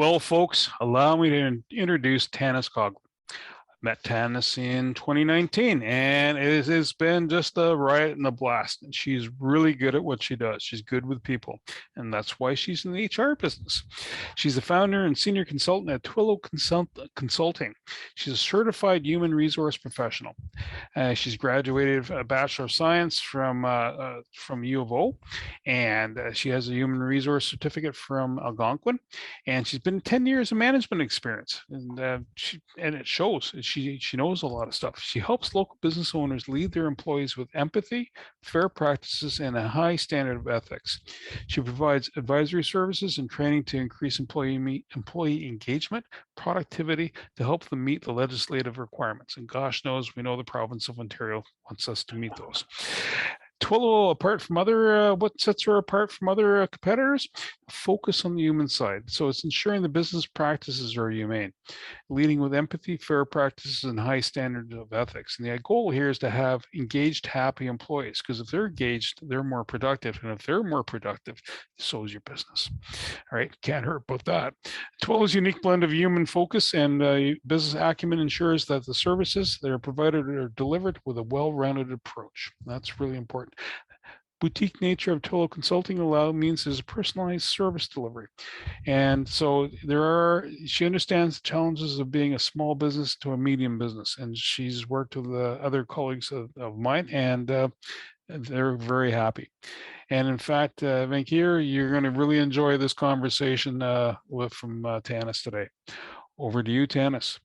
Well, folks, allow me to introduce Tanys Coughlan. Met Tanys in 2019, and it has been just a riot and a blast. And she's really good at what she does. She's good with people, and that's why she's in the HR business. She's the founder and senior consultant at Twillow Consulting. She's a certified human resource professional. She's graduated a Bachelor of Science from U of O, and she has a human resource certificate from Algonquin, and she's been 10 years of management experience, and it shows. She knows a lot of stuff. She helps local business owners lead their employees with empathy, fair practices, and a high standard of ethics. She provides advisory services and training to increase employee engagement, productivity, to help them meet the legislative requirements. And gosh knows, we know the province of Ontario wants us to meet those. Twillow, apart from other, what sets her apart from other competitors? Focus on the human side. So it's ensuring the business practices are humane, leading with empathy, fair practices, and high standards of ethics. And the goal here is to have engaged, happy employees, because if they're engaged, they're more productive. And if they're more productive, so is your business. All right, can't hurt about that. Twillow's unique blend of human focus and business acumen ensures that the services that are provided are delivered with a well-rounded approach. That's really important. Boutique nature of Twillow Consulting means there's a personalized service delivery. And so she understands the challenges of being a small business to a medium business. And she's worked with other colleagues of mine, and they're very happy. And in fact, Vankir, you're going to really enjoy this conversation from Tanys today. Over to you, Tanys.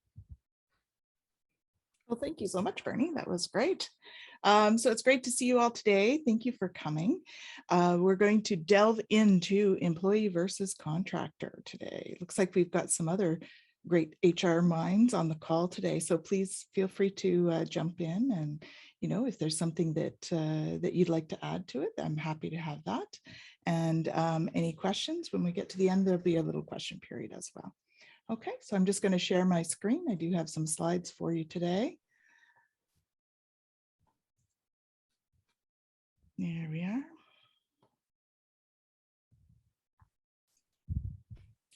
Well, thank you so much, Bernie. That was great. So it's great to see you all today. Thank you for coming. We're going to delve into employee versus contractor today. It looks like we've got some other great HR minds on the call today. So please feel free to jump in, and if there's something that you'd like to add to it, I'm happy to have that. And any questions, when we get to the end, there'll be a little question period as well. Okay, so I'm just going to share my screen. I do have some slides for you today. There we are.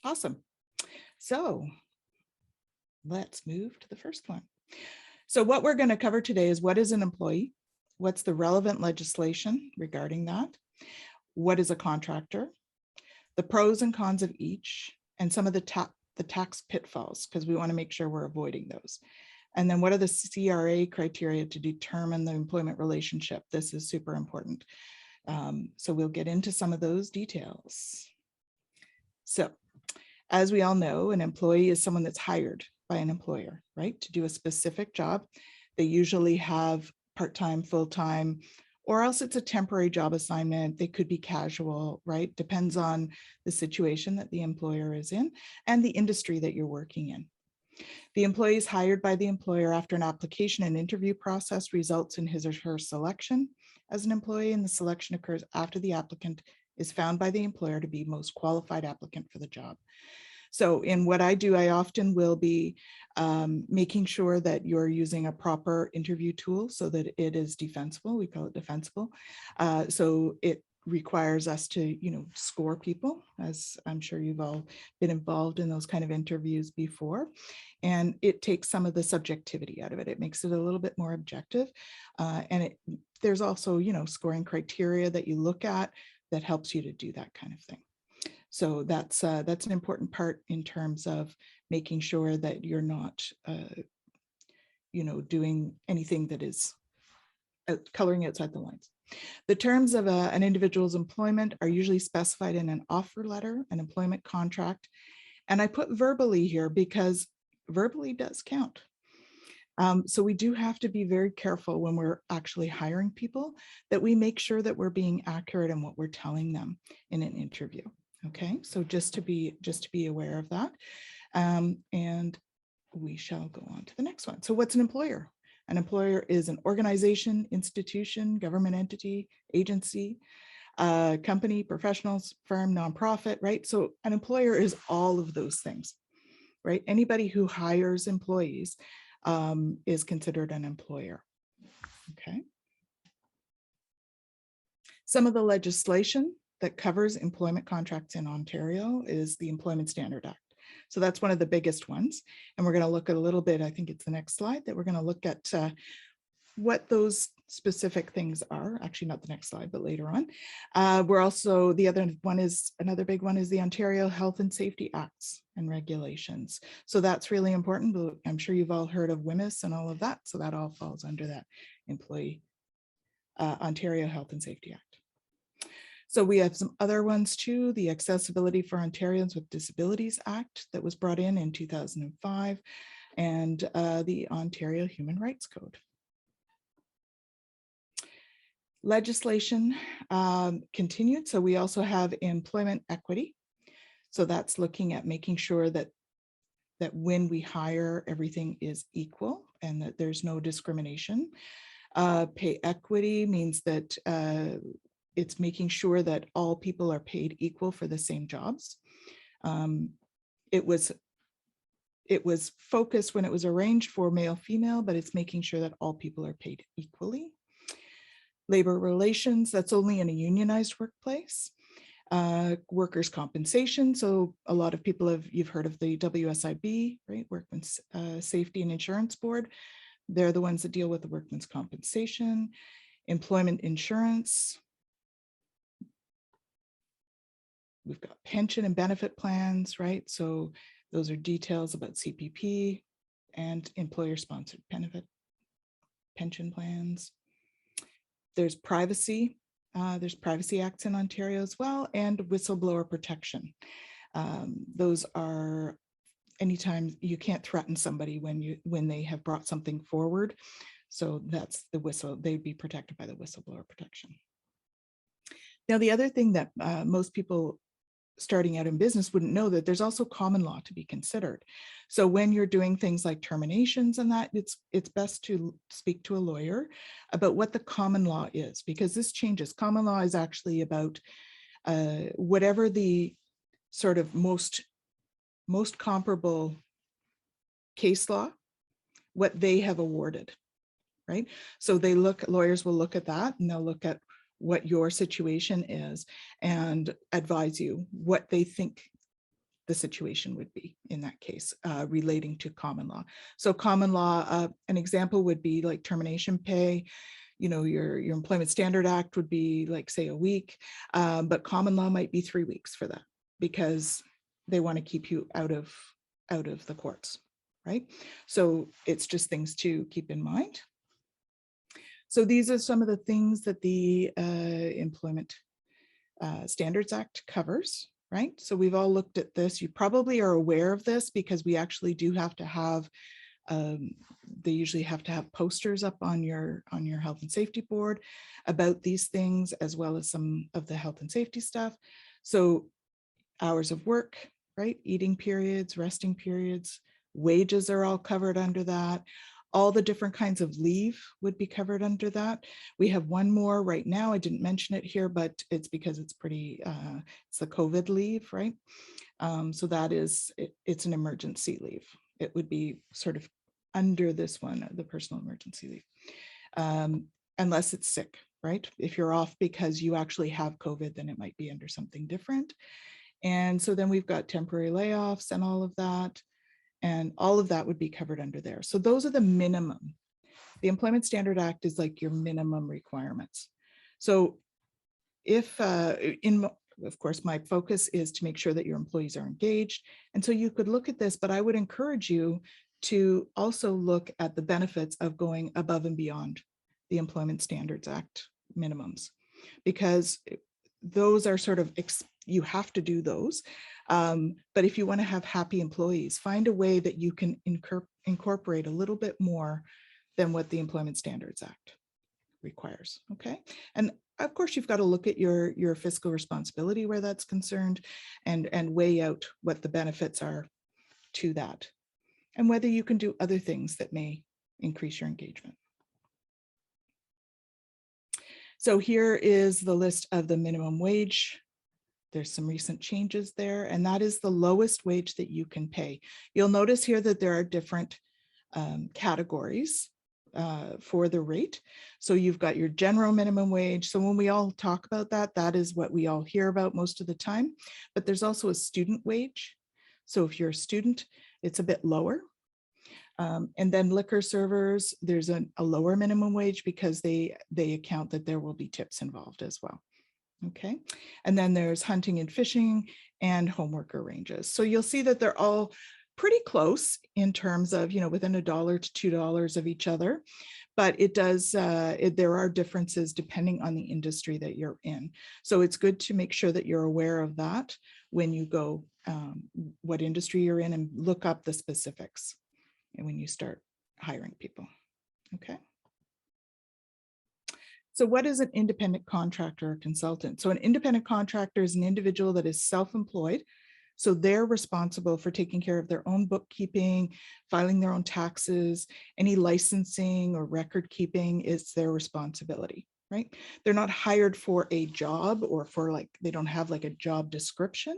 Awesome. So let's move to the first one. So what we're going to cover today is, what is an employee? What's the relevant legislation regarding that? What is a contractor? The pros and cons of each, and some of the tax pitfalls, because we want to make sure we're avoiding those. And then what are the CRA criteria to determine the employment relationship? This is super important. So we'll get into some of those details. So as we all know, an employee is someone that's hired by an employer, right, to do a specific job. They usually have part-time, full-time, or else it's a temporary job assignment. They could be casual, right? Depends on the situation that the employer is in and the industry that you're working in. The employee is hired by the employer after an application and interview process results in his or her selection as an employee, and the selection occurs after the applicant is found by the employer to be most qualified applicant for the job. So in what I do, I often will be making sure that you're using a proper interview tool so that it is defensible. We call it defensible. So it requires us to, score people, as I'm sure you've all been involved in those kind of interviews before. And it takes some of the subjectivity out of it. It makes it a little bit more objective. And there's also, scoring criteria that you look at that helps you to do that kind of thing. So that's an important part in terms of making sure that you're not, doing anything that is coloring outside the lines. The terms of an individual's employment are usually specified in an offer letter, an employment contract. And I put verbally here because verbally does count. So we do have to be very careful when we're actually hiring people that we make sure that we're being accurate in what we're telling them in an interview. Okay, so just to be aware of that. And we shall go on to the next one. So what's an employer? An employer is an organization, institution, government entity, agency, company, professionals, firm, nonprofit, right? So an employer is all of those things, right? Anybody who hires employees is considered an employer, okay? Some of the legislation that covers employment contracts in Ontario is the Employment Standard Act. So that's one of the biggest ones. And we're going to look at a little bit, I think it's the next slide, that we're going to look at what those specific things are. Actually, not the next slide, but later on. We're also, the other one is, another big one is the Ontario Health and Safety Acts and Regulations. So that's really important. But I'm sure you've all heard of WHMIS and all of that. So that all falls under that employee Ontario Health and Safety Act. So we have some other ones too, the Accessibility for Ontarians with Disabilities Act that was brought in 2005, and the Ontario Human Rights Code. Legislation continued. So we also have employment equity. So that's looking at making sure that when we hire, everything is equal and that there's no discrimination. Pay equity means that it's making sure that all people are paid equal for the same jobs. It was focused when it was arranged for male, female, but it's making sure that all people are paid equally. Labor relations, that's only in a unionized workplace. Workers' compensation. So a lot of people you've heard of the WSIB, right? Workmen's Safety and Insurance Board. They're the ones that deal with the workmen's compensation. Employment insurance. We've got pension and benefit plans, right? So those are details about CPP and employer-sponsored benefit pension plans. There's privacy. There's privacy acts in Ontario as well, and whistleblower protection. Those are anytime you can't threaten somebody when they have brought something forward. So that's they'd be protected by the whistleblower protection. Now, the other thing that most people starting out in business wouldn't know, that there's also common law to be considered. So when you're doing things like terminations and that, it's best to speak to a lawyer about what the common law is, because this changes. Common law is actually about whatever the sort of most comparable case law, what they have awarded, right? So lawyers will look at that, and they'll look at what your situation is and advise you what they think the situation would be in that case relating to common law. So common law, an example would be like termination pay. You know, your Employment Standard Act would be like, say, a week, but common law might be 3 weeks for that, because they want to keep you out of the courts, right? So it's just things to keep in mind. So these are some of the things that the Employment Standards Act covers, right? So we've all looked at this. You probably are aware of this because we actually do have to have, they usually have to have posters up on your health and safety board about these things, as well as some of the health and safety stuff. So hours of work, right? Eating periods, resting periods, wages are all covered under that. All the different kinds of leave would be covered under that. We have one more right now. I didn't mention it here, but it's because it's pretty, it's the COVID leave, right? So that is, it's an emergency leave. It would be sort of under this one, the personal emergency leave, unless it's sick, right? If you're off because you actually have COVID, then it might be under something different. And so then we've got temporary layoffs and all of that. And all of that would be covered under there. So those are the minimum. The Employment Standard Act is like your minimum requirements. So if, of course, my focus is to make sure that your employees are engaged. And so you could look at this, but I would encourage you to also look at the benefits of going above and beyond the Employment Standards Act minimums, because those are sort of, you have to do those. But if you want to have happy employees, find a way that you can incorporate a little bit more than what the Employment Standards Act requires, okay? And of course, you've got to look at your fiscal responsibility where that's concerned, and weigh out what the benefits are to that, and whether you can do other things that may increase your engagement. So here is the list of the minimum wage. There's some recent changes there, and that is the lowest wage that you can pay. You'll notice here that there are different categories for the rate. So you've got your general minimum wage. So when we all talk about that, that is what we all hear about most of the time. But there's also a student wage. So if you're a student, it's a bit lower. And then liquor servers, there's a lower minimum wage because they account that there will be tips involved as well. Okay. And then there's hunting and fishing and home worker ranges. So you'll see that they're all pretty close in terms of, within $1 to $2 of each other. But it does, there are differences depending on the industry that you're in. So it's good to make sure that you're aware of that when you go, what industry you're in, and look up the specifics and when you start hiring people. Okay. So what is an independent contractor or consultant? So an independent contractor is an individual that is self-employed. So they're responsible for taking care of their own bookkeeping, filing their own taxes, any licensing or record keeping is their responsibility, right? They're not hired for a job or for they don't have a job description.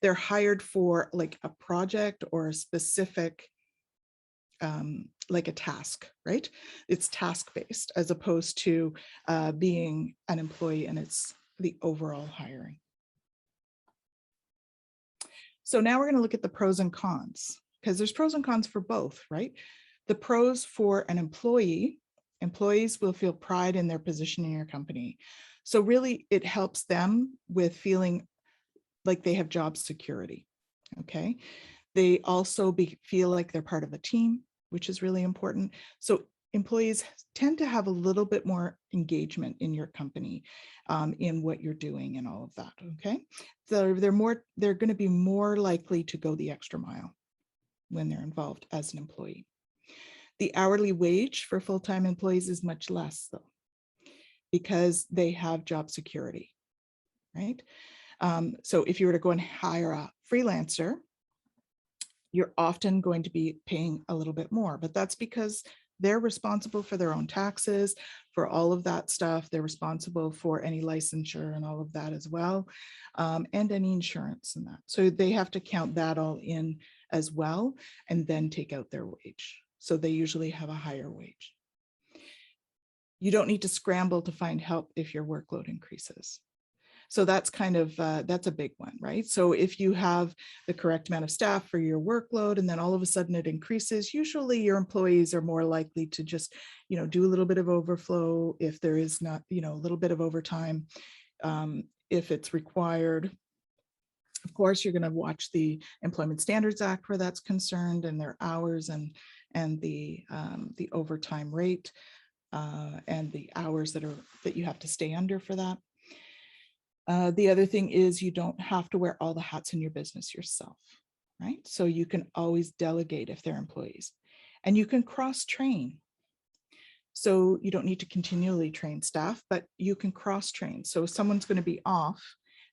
They're hired for a project or a specific a task, right? It's task-based as opposed to being an employee, and it's the overall hiring. So now we're going to look at the pros and cons, because there's pros and cons for both, right? The pros for an employee, employees will feel pride in their position in your company. So really it helps them with feeling like they have job security, okay? They also feel like they're part of a team, which is really important. So employees tend to have a little bit more engagement in your company, in what you're doing and all of that, okay? So they're going to be more likely to go the extra mile when they're involved as an employee. The hourly wage for full-time employees is much less though, because they have job security, right? So if you were to go and hire a freelancer, you're often going to be paying a little bit more, but that's because they're responsible for their own taxes, for all of that stuff. They're responsible for any licensure and all of that as well, and any insurance and that. So they have to count that all in as well, and then take out their wage. So they usually have a higher wage. You don't need to scramble to find help if your workload increases. So that's kind of, that's a big one, right? So if you have the correct amount of staff for your workload and then all of a sudden it increases, usually your employees are more likely to just, do a little bit of overflow if there is not, a little bit of overtime, if it's required. Of course, you're going to watch the Employment Standards Act where that's concerned, and their hours and the overtime rate, and the hours that you have to stay under for that. The other thing is you don't have to wear all the hats in your business yourself, right? So you can always delegate if they're employees, and you can cross-train. So you don't need to continually train staff, but you can cross-train. So if someone's going to be off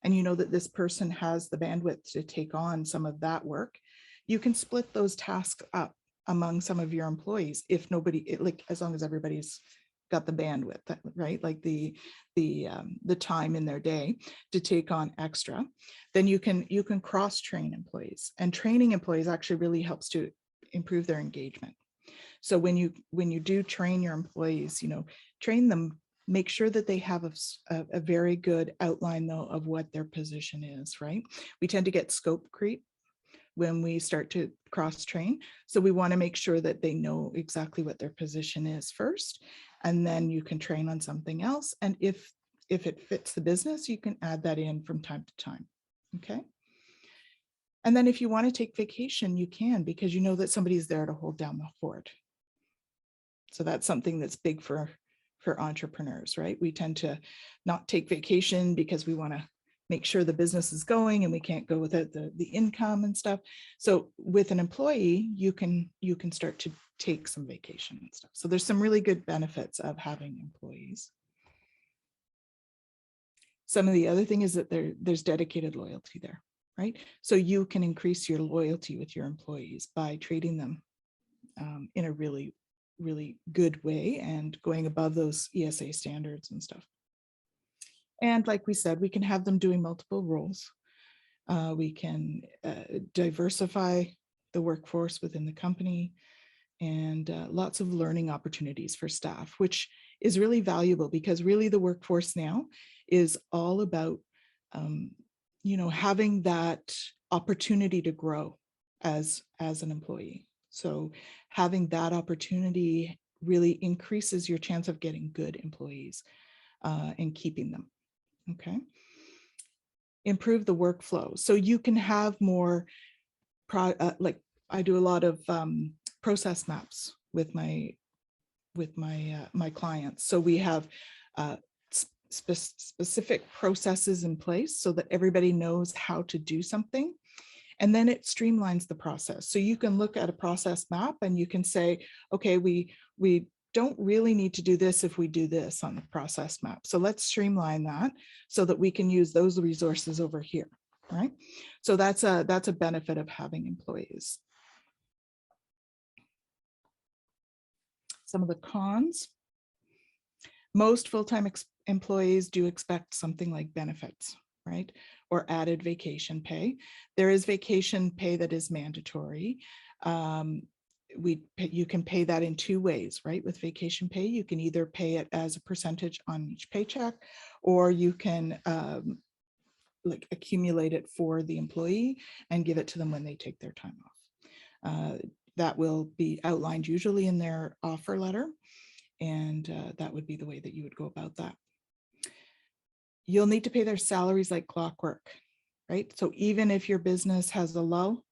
and you know that this person has the bandwidth to take on some of that work, you can split those tasks up among some of your employees if nobody, as long as everybody's got the bandwidth, right? Like the time in their day to take on extra, then you can cross-train employees, and training employees actually really helps to improve their engagement. So when you do train your employees, train them, make sure that they have a very good outline though of what their position is, right? We tend to get scope creep when we start to cross-train. So we want to make sure that they know exactly what their position is first, and then you can train on something else. And if it fits the business, you can add that in from time to time, okay? And then if you want to take vacation, you can, because you know that somebody's there to hold down the fort. So that's something that's big for entrepreneurs, right? We tend to not take vacation because we want to make sure the business is going and we can't go without the income and stuff. So with an employee, you can start to take some vacation and stuff. So there's some really good benefits of having employees. Some of the other thing is that there's dedicated loyalty there, right? So you can increase your loyalty with your employees by treating them in a really, really good way and going above those ESA standards and stuff. And like we said, we can have them doing multiple roles. We can diversify the workforce within the company, and lots of learning opportunities for staff, which is really valuable, because really the workforce now is all about, having that opportunity to grow, as an employee. So having that opportunity really increases your chance of getting good employees and keeping them. Okay. Improve the workflow. So you can have more, like I do a lot of process maps with my clients. So we have specific processes in place so that everybody knows how to do something. And then it streamlines the process. So you can look at a process map and you can say, okay, we don't really need to do this if we do this on the process map. So let's streamline that so that we can use those resources over here, right? So that's a benefit of having employees. Some of the cons. Most full-time employees do expect something like benefits, right? Or added vacation pay. There is vacation pay that is mandatory. You can pay that in two ways, right? With vacation pay, you can either pay it as a percentage on each paycheck, or you can like accumulate it for the employee and give it to them when they take their time off. That will be outlined usually in their offer letter, and that would be the way that you would go about that. You'll need to pay their salaries like clockwork, right? So even if your business has a lull,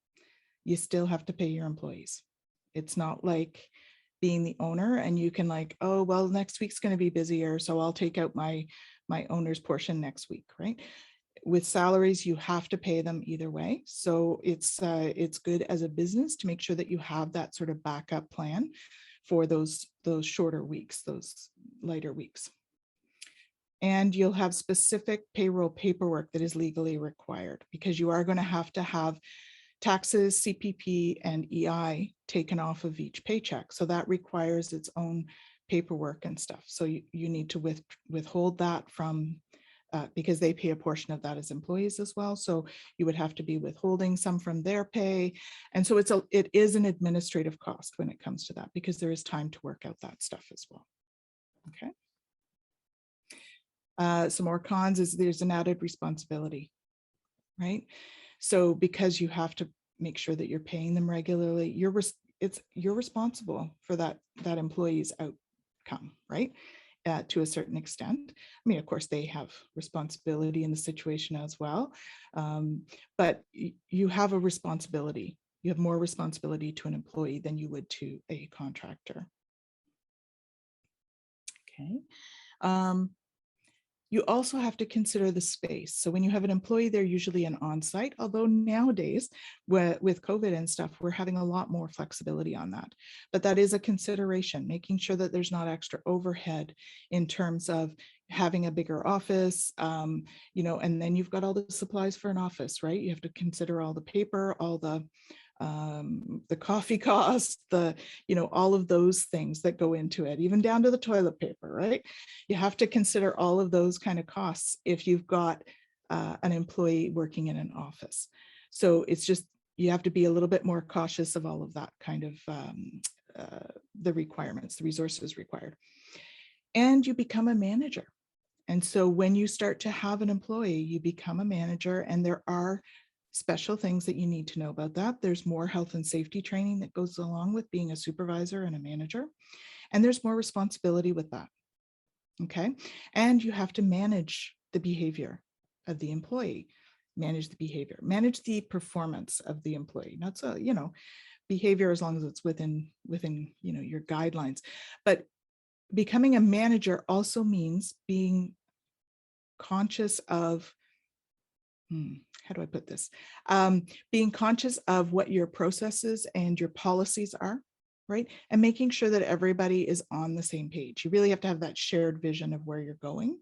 you still have to pay your employees. It's not like being the owner and you can like, oh, well, next week's going to be busier, so I'll take out my owner's portion next week, right? With salaries, you have to pay them either way. So it's good as a business to make sure that you have that sort of backup plan for those shorter weeks, those lighter weeks. And you'll have specific payroll paperwork that is legally required, because you are going to have taxes, CPP, and EI taken off of each paycheck. So that requires its own paperwork and stuff. So you need to withhold that from, because they pay a portion of that as employees as well. So you would have to be withholding some from their pay. And so it is an administrative cost when it comes to that, because there is time to work out that stuff as well. Okay. Some more cons is there's an added responsibility, right? So because you have to make sure that you're paying them regularly, you're responsible for that employee's outcome, right? To a certain extent. I mean, of course, they have responsibility in the situation as well, but you have a responsibility. You have more responsibility to an employee than you would to a contractor. Okay. You also have to consider the space. So when you have an employee, they're usually an on-site, although nowadays with COVID and stuff, we're having a lot more flexibility on that. But that is a consideration, making sure that there's not extra overhead in terms of having a bigger office, you know, and then you've got all the supplies for an office, right? You have to consider all the paper, all the coffee costs, you know, all of those things that go into it, even down to the toilet paper, right? You have to consider all of those kind of costs if you've got an employee working in an office. So it's just, you have to be a little bit more cautious of all of that kind of the requirements, the resources required. And you become a manager. And so when you start to have an employee, you become a manager, and there are special things that you need to know about that. There's more health and safety training that goes along with being a supervisor and a manager, and there's more responsibility with that. Okay. And you have to manage the behavior of the employee, manage the performance of the employee. Not so, you know, behavior as long as it's within, you know, your guidelines. But becoming a manager also means being conscious of, how do I put this? Being conscious of what your processes and your policies are, right? And making sure that everybody is on the same page. You really have to have that shared vision of where you're going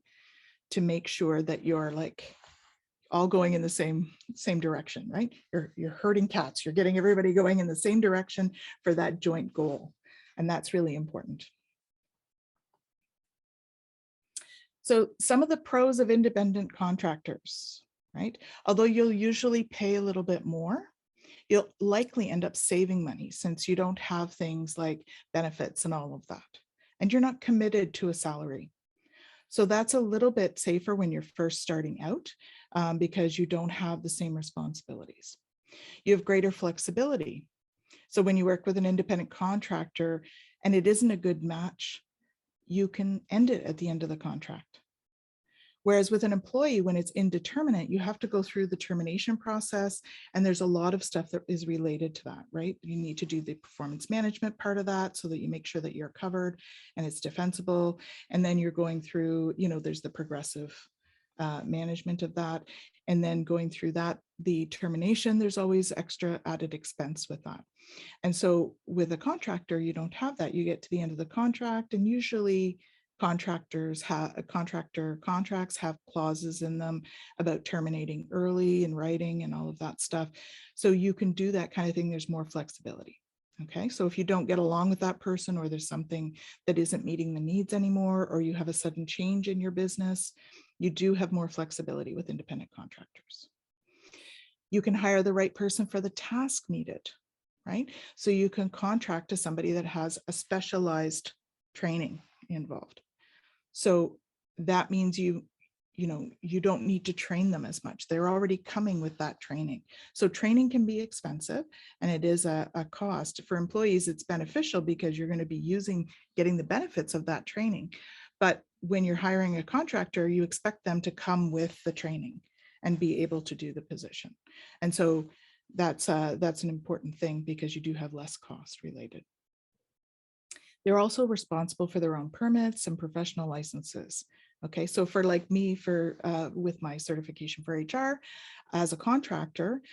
to make sure that you're like all going in the same direction, right? You're herding cats. You're getting everybody going in the same direction for that joint goal. And that's really important. So some of the pros of independent contractors, right? Although you'll usually pay a little bit more, you'll likely end up saving money since you don't have things like benefits and all of that. And you're not committed to a salary. So that's a little bit safer when you're first starting out because you don't have the same responsibilities. You have greater flexibility. So when you work with an independent contractor and it isn't a good match, you can end it at the end of the contract. Whereas with an employee, when it's indeterminate, you have to go through the termination process, and there's a lot of stuff that is related to that, right? You need to do the performance management part of that so that you make sure that you're covered and it's defensible. And then you're going through, there's the progressive management of that. And then going through that, the termination, there's always extra added expense with that. And so with a contractor, you don't have that. You get to the end of the contract, and usually contractor contracts have clauses in them about terminating early and writing and all of that stuff. So you can do that kind of thing. There's more flexibility. Okay, so if you don't get along with that person, or there's something that isn't meeting the needs anymore, or you have a sudden change in your business, you do have more flexibility with independent contractors. You can hire the right person for the task needed, right? So you can contract to somebody that has a specialized training involved. So that means you don't need to train them as much. They're already coming with that training. So training can be expensive, and it is a cost. For employees, it's beneficial because you're going to be getting the benefits of that training. But when you're hiring a contractor, you expect them to come with the training and be able to do the position. And so that's an important thing, because you do have less cost related. They're also responsible for their own permits and professional licenses. Okay, so for like me, with my certification for HR, as a contractor,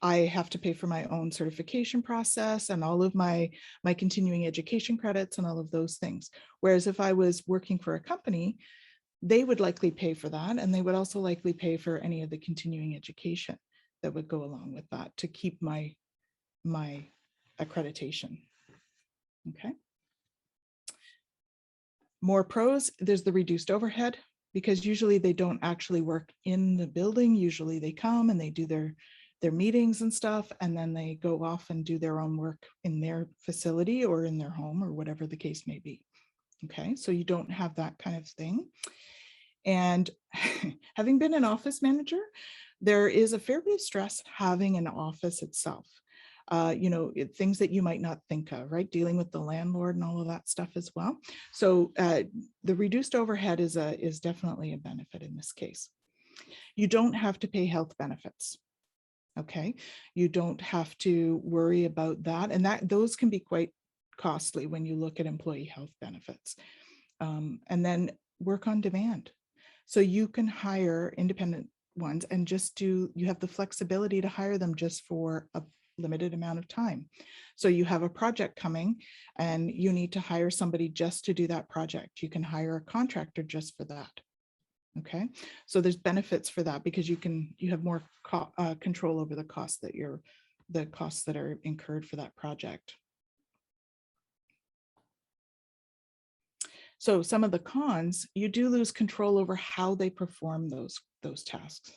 I have to pay for my own certification process and all of my continuing education credits and all of those things. Whereas if I was working for a company, they would likely pay for that, and they would also likely pay for any of the continuing education that would go along with that to keep my accreditation. Okay. More pros, there's the reduced overhead, because usually they don't actually work in the building. Usually they come and they do their meetings and stuff, and then they go off and do their own work in their facility or in their home or whatever the case may be. Okay, so you don't have that kind of thing. And having been an office manager, there is a fair bit of stress having an office itself. Things that you might not think of, right? Dealing with the landlord and all of that stuff as well. So the reduced overhead is definitely a benefit in this case. You don't have to pay health benefits. Okay, you don't have to worry about that, and those can be quite costly when you look at employee health benefits. And then work on demand. So you can hire independent ones and you have the flexibility to hire them just for a limited amount of time. So you have a project coming and you need to hire somebody just to do that project. You can hire a contractor just for that. Okay, so there's benefits for that, because you have more control over the costs that are incurred for that project. So some of the cons, you do lose control over how they perform those tasks,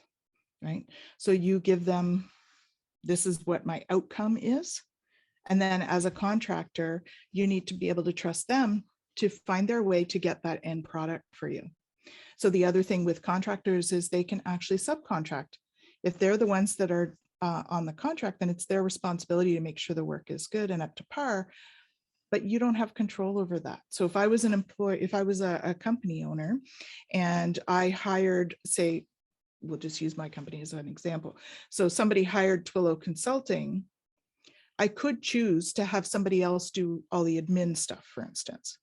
right? So you give them, this is what my outcome is. And then as a contractor, you need to be able to trust them to find their way to get that end product for you. So the other thing with contractors is they can actually subcontract. If they're the ones that are on the contract, then it's their responsibility to make sure the work is good and up to par, but you don't have control over that. So if I was an employee, if I was a company owner and I hired, say, we'll just use my company as an example. So somebody hired Twillow Consulting, I could choose to have somebody else do all the admin stuff, for instance,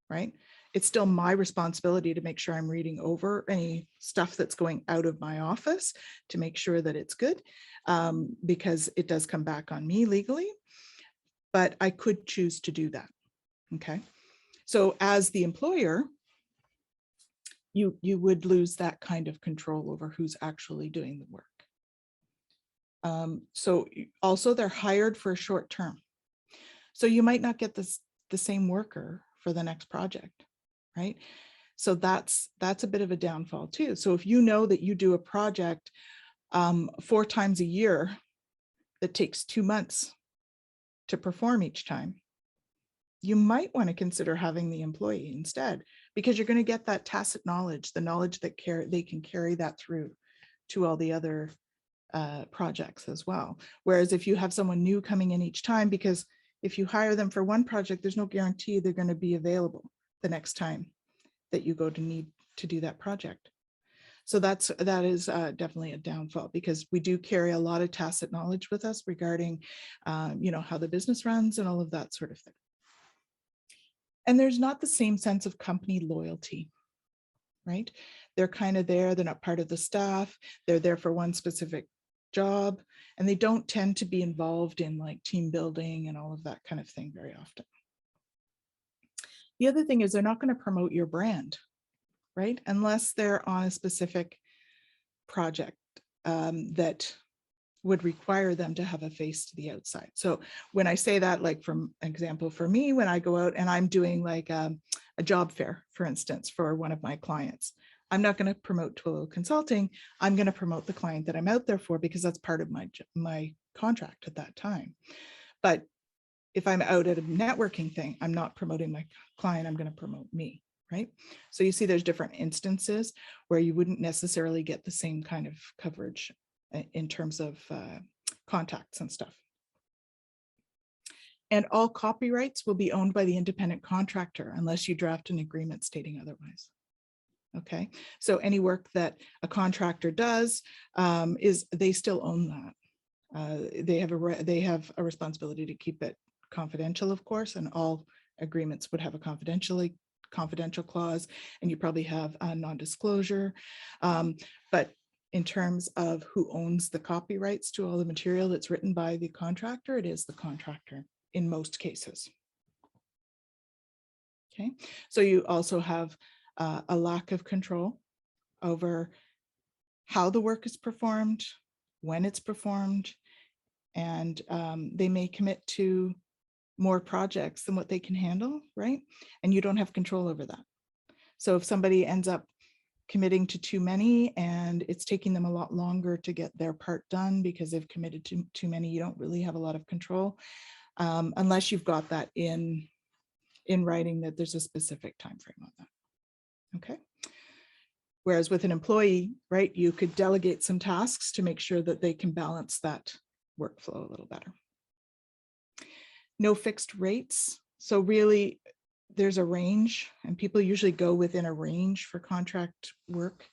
right? It's still my responsibility to make sure I'm reading over any stuff that's going out of my office to make sure that it's good, because it does come back on me legally, but I could choose to do that. Okay. So as the employer, you would lose that kind of control over who's actually doing the work. So also they're hired for a short term. So you might not get the same worker for the next project, right? So that's a bit of a downfall too. So if you know that you do a project 4 times a year that takes 2 months to perform each time, you might want to consider having the employee instead, because you're going to get that tacit knowledge, the knowledge that they can carry that through to all the other projects as well. Whereas if you have someone new coming in each time, because if you hire them for one project, there's no guarantee they're going to be available the next time that you go to need to do that project. So that is definitely a downfall, because we do carry a lot of tacit knowledge with us regarding, how the business runs and all of that sort of thing. And there's not the same sense of company loyalty, right? They're kind of there, they're not part of the staff, they're there for one specific job, and they don't tend to be involved in like team building and all of that kind of thing very often. The other thing is they're not going to promote your brand, right? Unless they're on a specific project that would require them to have a face to the outside. So when I say that, like from example, for me, when I go out and I'm doing like a job fair, for instance, for one of my clients, I'm not going to promote Twillow Consulting. I'm going to promote the client that I'm out there for, because that's part of my contract at that time. But if I'm out at a networking thing, I'm not promoting my client, I'm going to promote me, right? So you see there's different instances where you wouldn't necessarily get the same kind of coverage in terms of contacts and stuff. And all copyrights will be owned by the independent contractor unless you draft an agreement stating otherwise. Okay, so any work that a contractor does they still own that. They have a responsibility to keep it confidential, of course, and all agreements would have a confidential clause, and you probably have a non-disclosure. But in terms of who owns the copyrights to all the material that's written by the contractor, it is the contractor in most cases. Okay, so you also have a lack of control over how the work is performed, when it's performed, and they may commit to more projects than what they can handle, right? And you don't have control over that. So if somebody ends up committing to too many and it's taking them a lot longer to get their part done because they've committed to too many, you don't really have a lot of control unless you've got that in writing that there's a specific time frame on that. Okay. Whereas with an employee, right, you could delegate some tasks to make sure that they can balance that workflow a little better. No fixed rates. So really there's a range, and people usually go within a range for contract work.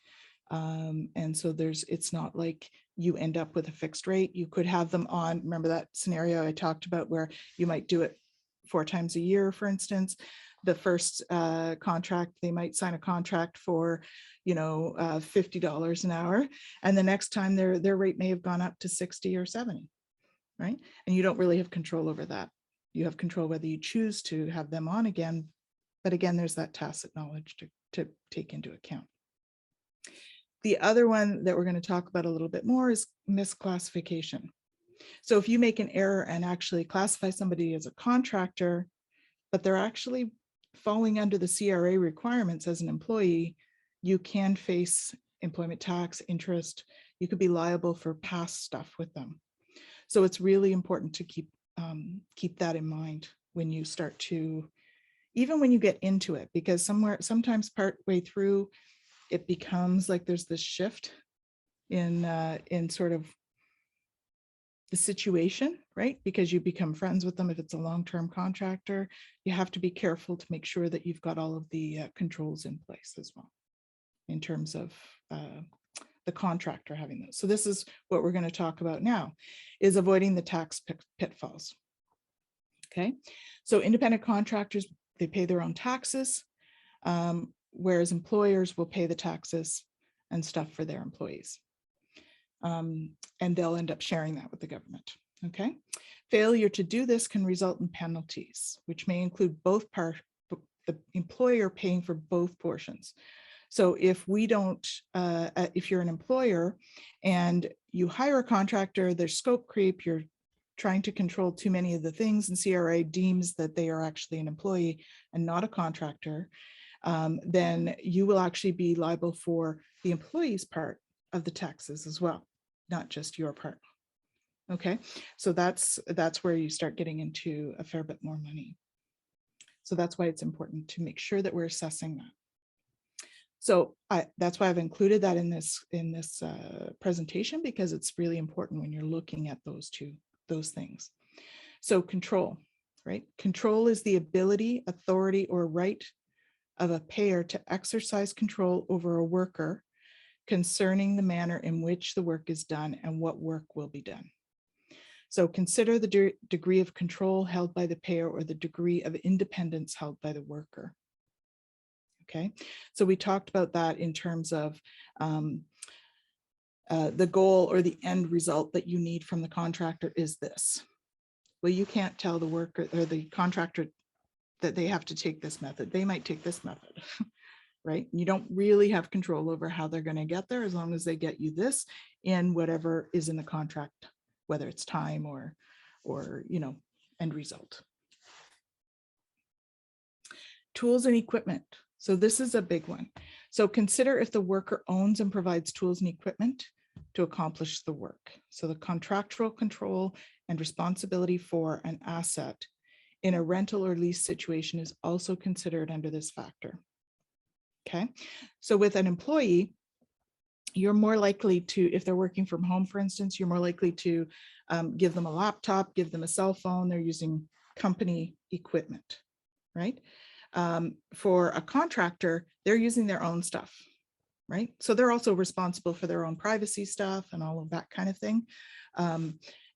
And so it's not like you end up with a fixed rate. You could have them on, remember that scenario I talked about where you might do it 4 times a year, for instance. The first contract, they might sign a contract for, $50 an hour. And the next time their rate may have gone up to 60 or 70, right? And you don't really have control over that. You have control whether you choose to have them on again. But again, there's that tacit knowledge to take into account. The other one that we're going to talk about a little bit more is misclassification. So if you make an error and actually classify somebody as a contractor, but they're actually falling under the CRA requirements as an employee, you can face employment tax, interest. You could be liable for past stuff with them. So it's really important to keep that in mind when you start to, even when you get into it, because sometimes part way through, it becomes like there's this shift in sort of the situation, right? Because you become friends with them. If it's a long-term contractor, you have to be careful to make sure that you've got all of the controls in place as well in terms of the contractor having those. So this is what we're going to talk about now, is avoiding the tax pitfalls. Okay, so independent contractors, they pay their own taxes, whereas employers will pay the taxes and stuff for their employees. And they'll end up sharing that with the government. Okay, failure to do this can result in penalties, which may include both the employer paying for both portions. So if we don't, if you're an employer and you hire a contractor, there's scope creep, you're trying to control too many of the things, and CRA deems that they are actually an employee and not a contractor, then you will actually be liable for the employee's part of the taxes as well, not just your part. Okay, so that's where you start getting into a fair bit more money. So that's why it's important to make sure that we're assessing that. So that's why I've included that in this presentation, because it's really important when you're looking at those things. So control, right? Control is the ability, authority, or right of a payer to exercise control over a worker concerning the manner in which the work is done and what work will be done. So consider the degree of control held by the payer or the degree of independence held by the worker. Okay, so we talked about that in terms of the goal or the end result that you need from the contractor is this. Well, you can't tell the worker or the contractor that they have to take this method. They might take this method, right? You don't really have control over how they're going to get there, as long as they get you this in whatever is in the contract, whether it's time or end result. Tools and equipment. So this is a big one. So consider if the worker owns and provides tools and equipment to accomplish the work. So the contractual control and responsibility for an asset in a rental or lease situation is also considered under this factor. Okay, so with an employee, you're more likely to, if they're working from home, for instance, you're more likely to give them a laptop, give them a cell phone. They're using company equipment, right? For a contractor, they're using their own stuff, right? So they're also responsible for their own privacy stuff and all of that kind of thing.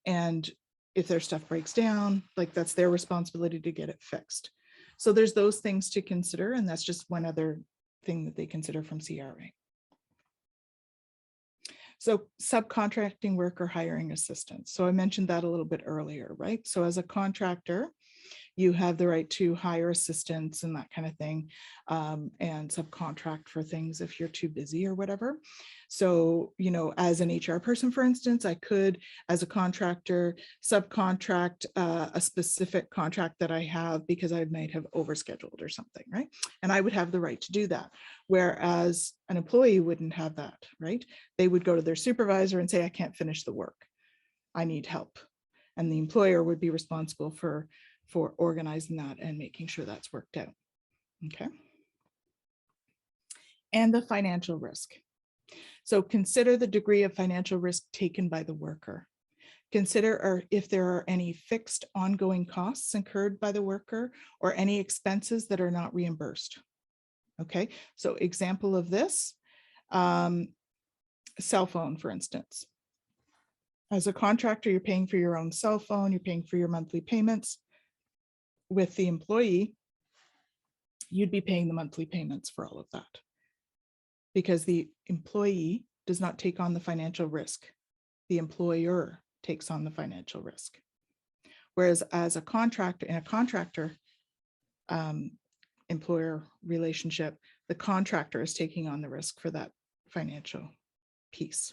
And if their stuff breaks down, like that's their responsibility to get it fixed. So there's those things to consider, and that's just one other thing that they consider from CRA. So subcontracting work or hiring assistance. So I mentioned that a little bit earlier, right? So as a contractor, you have the right to hire assistants and that kind of thing, and subcontract for things if you're too busy or whatever. So, as an HR person, for instance, I could, as a contractor, subcontract a specific contract that I have because I might have overscheduled or something, right? And I would have the right to do that. Whereas an employee wouldn't have that, right? They would go to their supervisor and say, I can't finish the work. I need help. And the employer would be responsible for organizing that and making sure that's worked out. Okay. And the financial risk. So consider the degree of financial risk taken by the worker. Consider if there are any fixed ongoing costs incurred by the worker or any expenses that are not reimbursed. Okay, so example of this, cell phone, for instance. As a contractor, you're paying for your own cell phone, you're paying for your monthly payments. With the employee, you'd be paying the monthly payments for all of that, because the employee does not take on the financial risk. The employer takes on the financial risk. Whereas as a contractor, in a contractor employer relationship, the contractor is taking on the risk for that financial piece.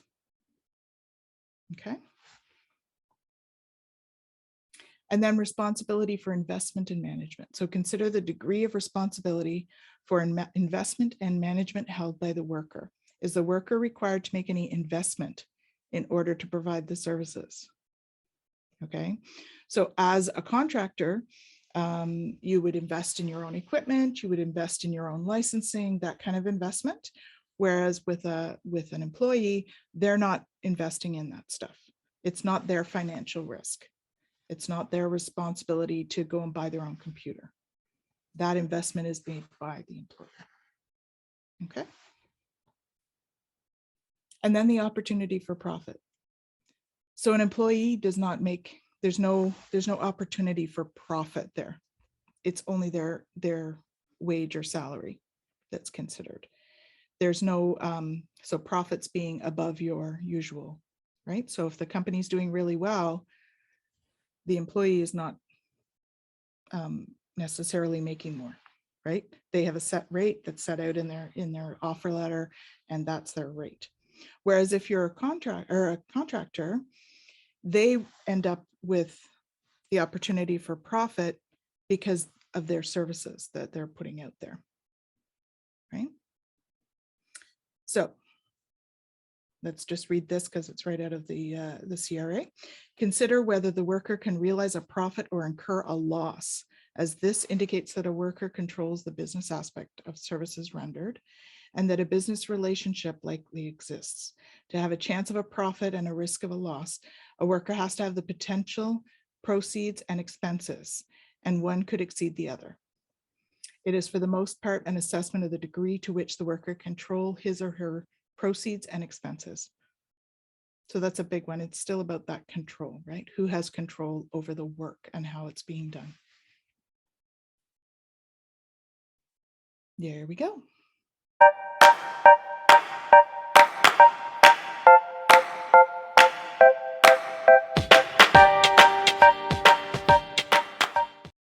Okay. And then responsibility for investment and management. So consider the degree of responsibility for investment and management held by the worker. Is the worker required to make any investment in order to provide the services? Okay, so as a contractor, you would invest in your own equipment, you would invest in your own licensing, that kind of investment. Whereas with an employee, they're not investing in that stuff. It's not their financial risk. It's not their responsibility to go and buy their own computer. That investment is made by the employer. Okay. And then the opportunity for profit. So an employee does not make, there's no opportunity for profit there. It's only their wage or salary that's considered. There's no, so profits being above your usual, right? So if the company's doing really well, the employee is not necessarily making more, right? They have a set rate that's set out in their offer letter, and that's their rate. Whereas if you're a contractor, they end up with the opportunity for profit because of their services that they're putting out there, right? So let's just read this because it's right out of the CRA. Consider whether the worker can realize a profit or incur a loss, as this indicates that a worker controls the business aspect of services rendered and that a business relationship likely exists. To have a chance of a profit and a risk of a loss, a worker has to have the potential, proceeds, and expenses, and one could exceed the other. It is for the most part an assessment of the degree to which the worker control his or her proceeds and expenses. So that's a big one. It's still about that control, right? Who has control over the work and how it's being done? There we go.